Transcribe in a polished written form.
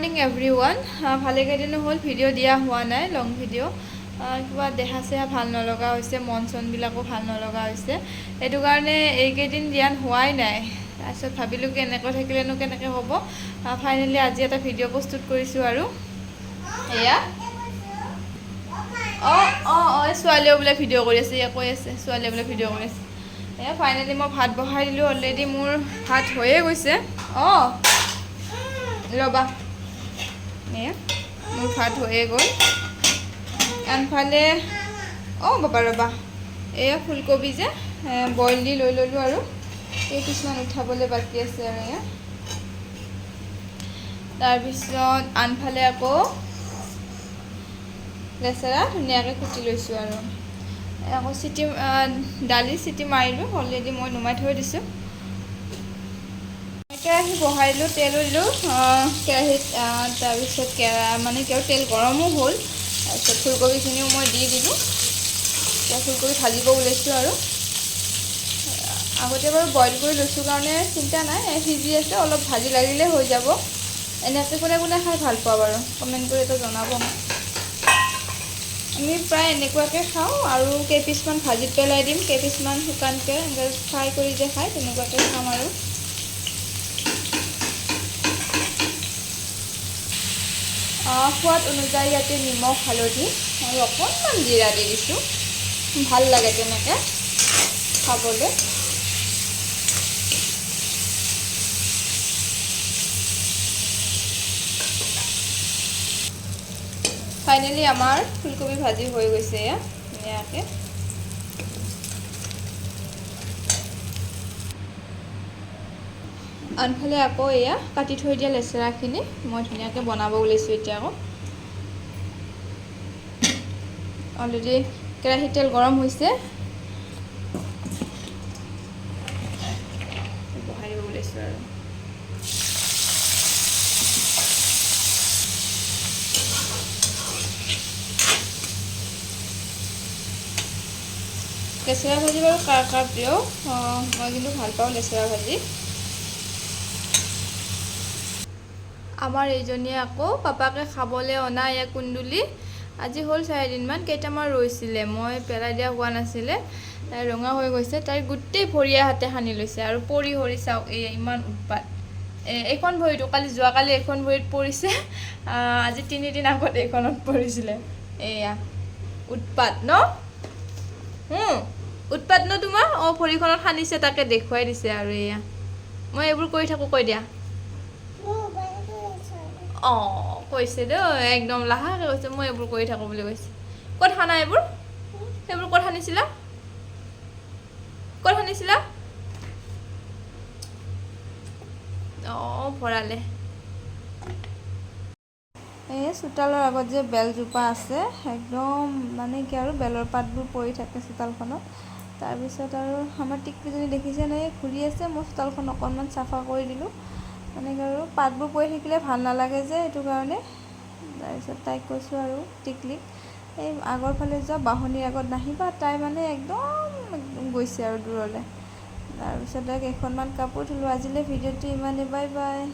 morning everyone ভালে কেইদিনো হ'ল video' দিয়া হোৱা নাই লং ভিডিঅ' কিবা দেহা চেহা ভাল নলগা হৈছে মন চনবিলাকো ভাল নলগা হৈছে সেইটো কাৰণে এইকেইদিন দিয়া হোৱাই নাই তাৰপিছত ভাবিলোঁ কি এনেকৈ থাকিলেনো কেনেকৈ হ'ব ফাইনেলি আজি এটা ভিডিঅ' প্ৰস্তুত কৰিছোঁ আৰু এয়া ছোৱালীও বোলে ভিডিঅ' কৰি আছে কৈ আছে ছোৱালীয়ে বোলে ভিডিঅ' কৰি আছে এয়া ফাইনেলি মই ভাত বহাই দিলোঁ অলৰেডি মোৰ ভাত হৈয়ে গৈছে ৰ'বা এয়া মোৰ ভাত হৈয়ে গ'ল আনফালে বাবা ৰ'বা এয়া ফুলকবি যে বইল দি লৈ ল'লোঁ আৰু এই কিছুমান উঠাবলৈ বাকী আছে আৰু এয়া তাৰপিছত আনফালে আকৌ লেচেৰা ধুনীয়াকৈ কুটি লৈছোঁ আৰু আকৌ দালি চিটি মাৰিলোঁ অলৰেডি মই নুমাই থৈ দিছোঁ কেৰাহী বহাই দিলোঁ তেলো দিলোঁ কেৰাহীত তাৰপিছত তেল গৰমো হ'ল তাৰপিছত ফুলকবিখিনিও মই দি দিলোঁ এতিয়া ফুলকবি ভাজিব ওলাইছোঁ আৰু আগতে বাৰু বইল কৰি লৈছোঁ কাৰণে চিন্তা নাই সিজি আছে অলপ ভাজি লাগিলে হৈ যাব এনেকৈ কোনে কোনে খাই ভাল পোৱা বাৰু কমেণ্ট কৰি এটা জনাব আমি প্ৰায় এনেকুৱাকৈ খাওঁ আৰু কেইপিচমান ভাজিত পেলাই দিম কেইপিচমান শুকানকৈ এনেকৈ ফ্ৰাই কৰি যে খায় তেনেকুৱাকৈ খাম আৰু সোৱাদ অনুযায়ী ইয়াতে নিমখ হালধি আৰু অকণমান জিৰা দি দিছোঁ ভাল লাগে তেনেকৈ খাবলৈ ফাইনেলি আমাৰ ফুলকবি ভাজি হৈ গৈছে এয়া ধুনীয়াকৈ আনফালে আকৌ এয়া কাটি থৈ দিয়া লেচেৰাখিনি মই ধুনীয়াকৈ বনাব ওলাইছোঁ এতিয়া আকৌ অলৰেডি কেৰাহীত তেল গৰম হৈছে বহাই দিব ওলাইছোঁ আৰু লেচেৰা ভাজি বাৰু কাৰ কাৰ প্ৰিয় মই কিন্তু ভাল পাওঁ লেচেৰা ভাজি আমাৰ এইজনীয়ে আকৌ পাপাকে খাবলৈ অনা এয়া কুন্দুলি আজি হ'ল 4 দিনমান কেইটামান ৰৈছিলে মই পেলাই দিয়া হোৱা নাছিলে ৰঙা হৈ গৈছে তাই গোটেই ভৰিয়া হাতে সানি লৈছে আৰু পৰি হৰি চাওক এয়া ইমান উৎপাত এইখন ভৰিটো যোৱাকালি এইখন ভৰিত পৰিছে আজি 3 দিন আগত এইখনত পৰিছিলে এয়া উৎপাত ন উৎপাত ন তোমাৰ ভৰিখনত সানিছে তাকে দেখুৱাই দিছে আৰু এয়া মই এইবোৰ কৰি থাকোঁ কৈ দিয়া কৈছে দেই একদম লাহেকৈ কৈছে মই এইবোৰ কৰি থাকোঁ বুলি কৈছে ক'ত সানা এইবোৰ সেইবোৰ ক'ত সানিছিলা ভৰালে এই চোতালৰ আগত যে বেলজোপা আছে একদম কি আৰু বেলৰ পাতবোৰ পৰি থাকে চোতালখনত তাৰপিছত আৰু আমাৰ টিকলিজনী দেখিছে নে ঘূৰি আছে মই চোতালখন অকণমান চাফা কৰি দিলোঁ আৰু পাতবোৰ পৰি থাকিলে ভাল নালাগে যে সেইটো কাৰণে তাৰপিছত তাইক কৈছোঁ আৰু টিকলিক এই আগৰ ফালে যোৱা বাঁহনিৰ আগত নাহিবা তাই একদম গৈছে আৰু দূৰলৈ তাৰপিছত কেইখনমান কাপোৰ ধুলোঁ আজিলৈ ভিডিঅ'টো ইমানেই বাই বাই